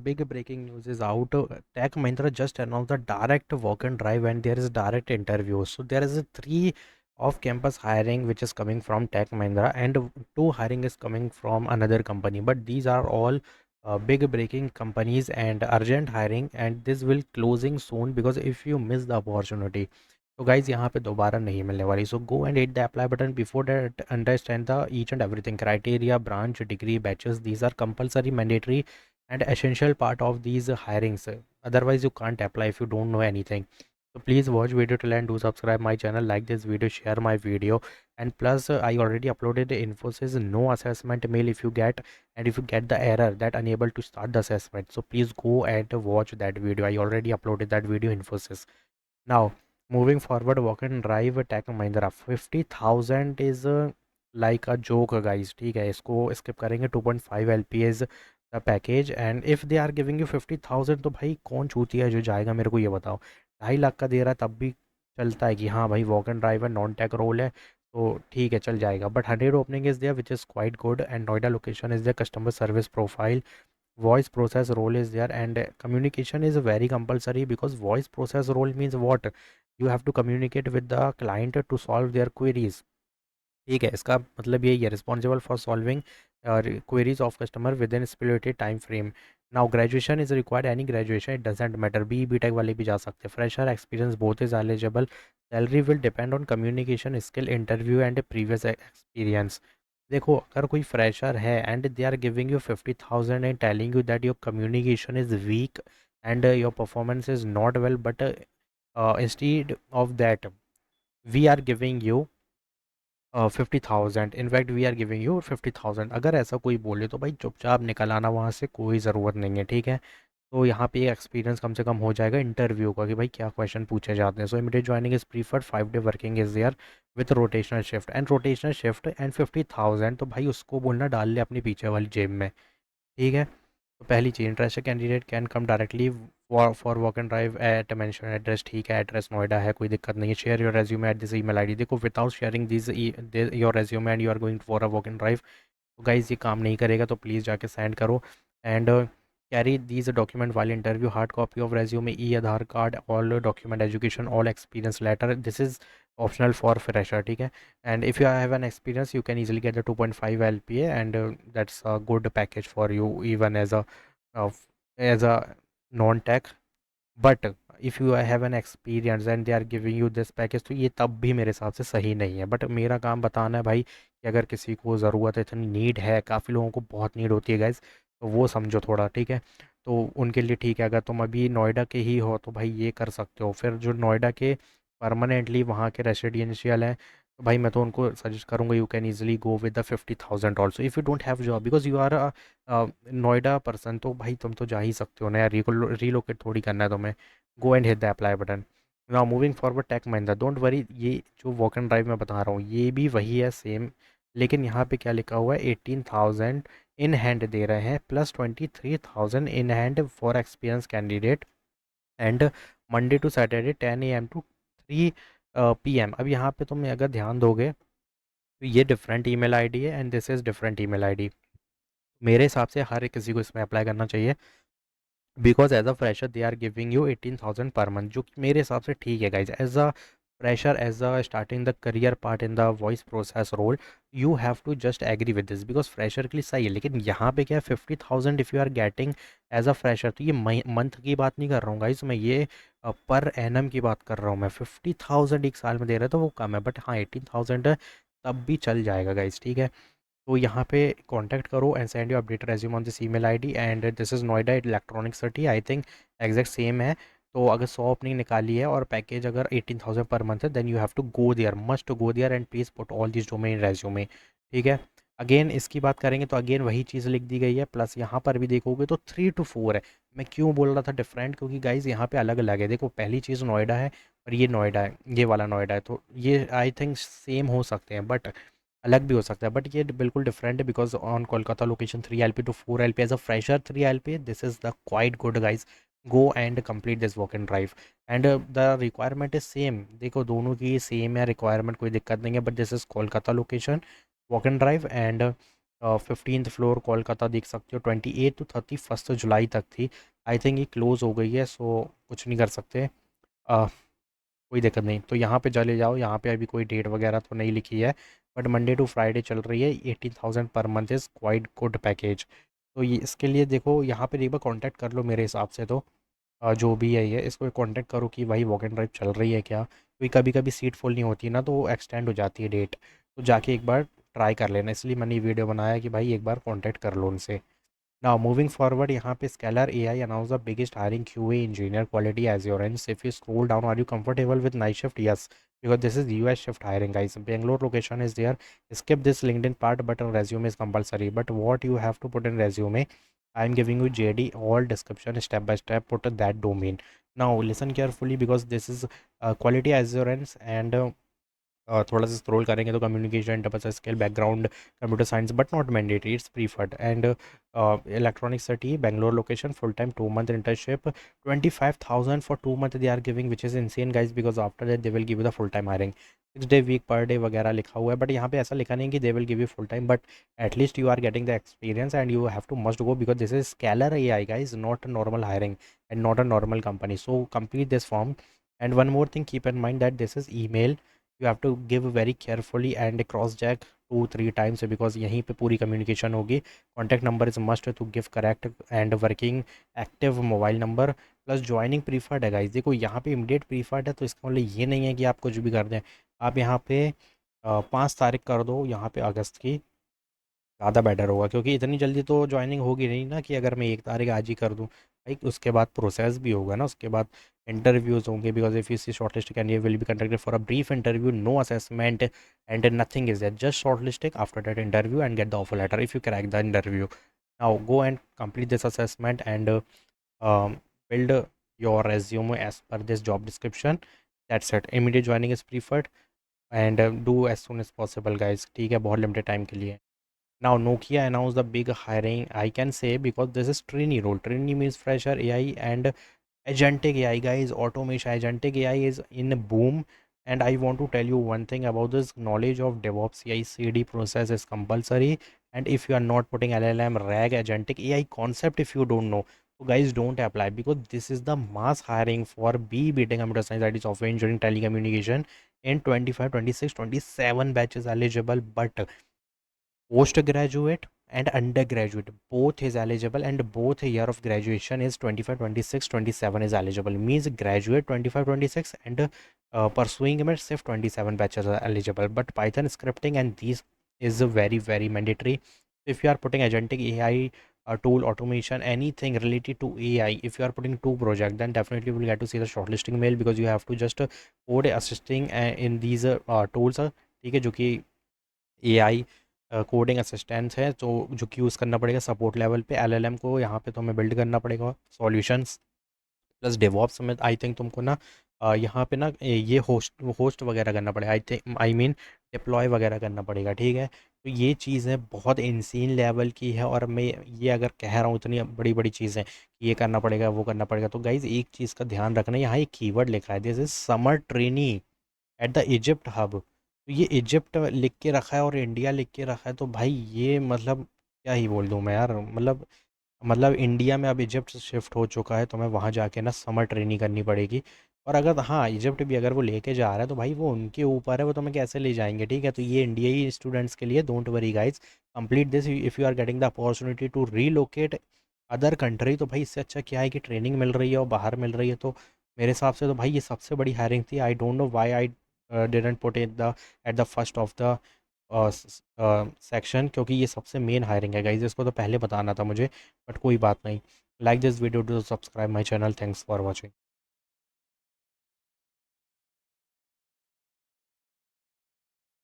Big breaking news is out. Tech Mahindra just announced the direct walk and drive, and there is direct interview. So there is a three off campus hiring which is coming from Tech Mahindra, and two hiring is coming from another company. But these are all big breaking companies and urgent hiring, and this will closing soon because if you miss the opportunity, तो guys यहाँ पे दोबारा नहीं मिलने वाली. So go and hit the apply button. Before that understand the each and everything criteria, branch, degree, batches. These are compulsory, mandatory and essential part of these hirings. Otherwise you can't apply if you don't know anything. So please watch video till end, do subscribe my channel, like this video, share my video. And plus I already uploaded the Infosys no assessment mail if you get, and if you get the error that unable to start the assessment, so please go and watch that video. I already uploaded that video, Infosys. Now, moving forward, walk and drive Tech Mahindra 50,000 is like a joke, guys. ठीक है, इसको skip करेंगे. 2.5 LP is the package, and if they are giving you 50,000, तो भाई कौन चूतिया है जो जाएगा, मेरे को ये बताओ. 2.5 लाख का दे रहा है तब भी चलता है कि हाँ भाई वॉक एंड ड्राइव है, नॉन टेक रोल है, तो ठीक है चल जाएगा. But 100 opening is there which is quite good, and Noida location is there, customer service profile, voice process role is there, and communication is very compulsory because voice process role means what, you have to communicate with the client to solve their queries. ठीक है, इसका मतलब यही है, responsible for solving queries of customer within specific time frame. Now graduation is required, any graduation, it doesn't matter, B tech वाले भी जा सकते हैं. Fresher experience both is eligible. Salary will depend on communication skill, interview and previous experience. देखो, अगर कोई fresher है and they are giving you 50,000 and telling you that your communication is weak and your performance is not well, but instead of that we are giving you 50,000, in fact we are giving you 50,000, अगर ऐसा कोई बोले तो भाई चुपचाप निकल आना वहाँ से, कोई ज़रूरत नहीं है. ठीक है, तो यहाँ पे एक्सपीरियंस कम से कम हो जाएगा इंटरव्यू का कि भाई क्या क्वेश्चन पूछे जाते हैं. So immediate joining is preferred, 5 day working is there with rotational shift and 50,000, तो भाई उसको बोलना डाल ले अपनी पीछे वाली जेब में. ठीक है, तो पहली चीज़, interested candidate can come directly for walk and drive at mention address. ठीक है, एड्रेस नोएडा है, कोई दिक्कत नहीं है. Share your resume at this email ID. देखो, without sharing this your resume and you are going for a walk and drive, तो guys ये काम नहीं करेगा, तो प्लीज़ जाके सेंड करो. एंड कैरी दीज डॉक्यूमेंट वाले interview, hard copy of resume, E Aadhaar card, all document, education, all experience letter. This is optional for fresher. ठीक है, and if you have an experience you can easily get the 2.5 LPA, and that's a good package for you even as a non tech. But if you have an experience and they are giving you this package, तो ये तब भी मेरे हिसाब से सही नहीं है. बट मेरा काम बताना है भाई कि अगर किसी को ज़रूरत है, इतनी नीड है, काफ़ी लोगों को बहुत नीड होती है गाइज, तो वो समझो थोड़ा. ठीक है, तो उनके लिए ठीक है. अगर तुम अभी नोएडा के ही हो तो भाई ये कर सकते हो. फिर जो नोएडा के परमानेंटली वहाँ के रेसिडेंशियल हैं, तो भाई मैं तो उनको सजेस्ट करूँगा you can easily go with the 50,000 also if you don't have job, because you are Noida person, तो भाई तुम तो जा ही सकते हो ना यार, रीलोकेट थोड़ी करना है तुम्हें. Go and hit the apply button. Now moving forward, tech Mahindra, don't worry, ये जो वॉक एंड ड्राइव मैं बता रहा हूँ ये भी वही है सेम, लेकिन यहाँ पे क्या लिखा हुआ है, 18,000 इन हैंड दे रहे हैं, plus 23,000 in hand for experience candidate, and Monday to Saturday 10 AM to 3 PM. अब यहाँ पे तुम अगर ध्यान दोगे तो ये डिफरेंट ईमेल आईडी है and this is different email ID. मेरे हिसाब से हर एक किसी को इसमें अप्लाई करना चाहिए, because as a fresher they are giving you 18,000 per month, जो कि मेरे हिसाब से ठीक है guys. As a fresher, as a starting the career part in the voice process role, you have to just agree with this, because fresher के लिए सही है. लेकिन यहाँ पे क्या है, 50,000 if you are getting as a fresher, तो ये मंथ की बात नहीं कर रहा हूँ गाइज मैं, ये पर एनम की बात कर रहा हूँ मैं. 50,000 एक साल में दे रहा है तो वो कम है, बट हाँ 18,000 तब भी चल जाएगा गाइज. ठीक है, तो यहाँ पे कांटेक्ट करो and send you update resume on this email ID, and this is Noida electronic city, I think exact same है. तो अगर 100 ओपनिंग निकाली है और पैकेज अगर 18,000 पर मंथ है, then you have to go there, must go there and please put all this domain resume. ठीक है, अगेन इसकी बात करेंगे तो अगेन वही चीज़ लिख दी गई है, प्लस यहाँ पर भी देखोगे तो 3 to 4 है. मैं क्यों बोल रहा था डिफरेंट, क्योंकि गाइज यहाँ पे अलग अलग है. देखो, पहली चीज़ नोएडा है और ये नोएडा है, ये वाला नोएडा है, तो ये आई थिंक सेम हो सकते हैं, बट अलग भी हो सकता है. बट ये बिल्कुल डिफरेंट है, because on Kolkata location 3 LP to 4 LP as a fresher 3 LP, this is the quite good guys. Go and complete this walk and drive, and the requirement is same. देखो, दोनों की सेम है requirement, कोई दिक्कत नहीं है, but this is Kolkata location walk and drive, and 15th floor Kolkata देख सकते हो। 28 to 31 जुलाई तक थी। आई थिंक ये क्लोज़ हो गई है, सो कुछ नहीं कर सकते। अ, कोई दिक्कत नहीं, तो यहाँ पे चले जाओ। यहाँ पे अभी कोई डेट वगैरह तो नहीं लिखी है, बट मंडे टू फ्राइडे चल रही है। 18,000 per month is quite good package. तो ये इसके लिए देखो, यहाँ पे एक बार कॉन्टैक्ट कर लो मेरे हिसाब से तो। जो भी है ये, इसको कॉन्टैक्ट करो कि भाई वॉक एंड ड्राइव चल रही है क्या, क्योंकि कभी कभी सीट फुल नहीं होती ना, तो एक्सटेंड हो जाती है डेट। तो जाके एक बार ट्राई कर लेना, इसलिए मैंने ये वीडियो बनाया कि भाई एक बार कॉन्टैक्ट कर लो उनसे। Now moving forward, यहाँ पे Scalar AI announced the biggest hiring QA engineer quality assurance. If you scroll down, are you comfortable with night shift? Yes, because this is US shift hiring, guys. Bangalore location is there. Skip this LinkedIn part, but on resume is compulsory. But what you have to put in resume, I am giving you JD, all description step by step. Put that domain. Now listen carefully because this is quality assurance and थोड़ा सा scroll करेंगे तो communication interpersonal skill background computer science but not mandatory, it's preferred. And electronic city Bangalore location full time 2 month internship 25,000 for 2 month they are giving which is insane guys, because after that they will give the full time hiring. 6 day week per day वगैरह लिखा हुआ है, but यहाँ पे ऐसा लिखा नहीं कि they will give you full time, but at least you are getting the experience and you have to must go because this is Scaler A I guys, not a normal hiring and not a normal company. So complete this form. And one more thing, keep in mind that this is email, you have to give very carefully and cross check 2-3 times because यहीं पे पूरी communication होगी। contact number is must to give correct and working active mobile number plus joining preferred है guys। देखो यहाँ पे immediate preferred है, तो इसका मतलब ये नहीं है कि आप कुछ भी कर दें। आप यहाँ पे 5 तारीख कर दो यहाँ पे अगस्त की, ज़्यादा बेटर होगा, क्योंकि इतनी जल्दी तो ज्वाइनिंग होगी नहीं ना कि अगर मैं 1 तारीख आज ही कर दूँ भाई। उसके बाद प्रोसेस भी होगा ना, उसके बाद इंटरव्यूज़ होंगे, because if you see shortlist candidate will be conducted for a brief interview, no assessment and nothing is that, just shortlisting after that interview and get the offer letter if you crack the interview. Now go and complete this assessment and build your resume as per this job description. That's it. Immediate joining is preferred and do as soon as possible guys, ठीक है, बहुत limited time के लिए। Now Nokia announced the big hiring, I can say, because this is trainee role. Trainee means fresher AI and agentic AI, guys. Automation agentic AI is in boom. And I want to tell you one thing about this: knowledge of DevOps CI/CD process is compulsory. And if you are not putting LLM, RAG, agentic AI concept, if you don't know, so guys don't apply because this is the mass hiring for B beating computer science, IT, software engineering, telecommunication in 25, 26, 27 batches eligible, but post graduate and undergraduate both is eligible, and both year of graduation is 25, 26, 27 is eligible, means graduate 25, 26 and pursuing में सिर्फ 27 batches are eligible, but Python scripting and these is very mandatory. If you are putting agentic AI tool automation, anything related to AI, if you are putting 2 projects, then definitely you will get to see the shortlisting mail because you have to just code assisting in these tools, ठीक है, जो कि AI coding assistance है, तो जो कि use करना पड़ेगा सपोर्ट लेवल पे। LLM को यहाँ पे तो हमें बिल्ड करना पड़ेगा सॉल्यूशंस प्लस डेवॉप्स में। आई थिंक तुमको ना यहाँ पे ना ये होस्ट वगैरह करना पड़ेगा, I think, I mean deploy वगैरह करना पड़ेगा, ठीक है। तो ये चीज़ें बहुत इंसीन लेवल की है, और मैं ये अगर कह रहा हूँ इतनी बड़ी बड़ी चीज़ें कि ये करना पड़ेगा वो करना पड़ेगा, तो गाइज एक चीज़ का ध्यान रखना, यहाँ एक कीवर्ड लिखा है, this is summer trainee at the Egypt hub. तो ये इजिप्ट लिख के रखा है और इंडिया लिख के रखा है, तो भाई ये मतलब क्या ही बोल दूँ मैं यार, मतलब इंडिया में अब इजिप्ट शिफ्ट हो चुका है, तो मैं वहाँ जाके ना समर ट्रेनिंग करनी पड़ेगी। और अगर हाँ इजिप्ट भी अगर वो लेके जा रहा है तो भाई वो उनके ऊपर है, वो तो मैं कैसे ले जाएंगे, ठीक है। तो ये इंडिया ही स्टूडेंट्स के लिए, don't worry guys, complete this if you are getting the opportunity to relocate other country, तो भाई इससे अच्छा क्या है कि ट्रेनिंग मिल रही है और बाहर मिल रही है। तो मेरे हिसाब से तो भाई ये सबसे बड़ी हायरिंग थी। I don't know why I didn't put it the at the first of the section, क्योंकि ये सबसे मेन हायरिंग है गाइज, इसको तो पहले बताना था मुझे, बट कोई बात नहीं। Like this video, to subscribe my channel, thanks for watching.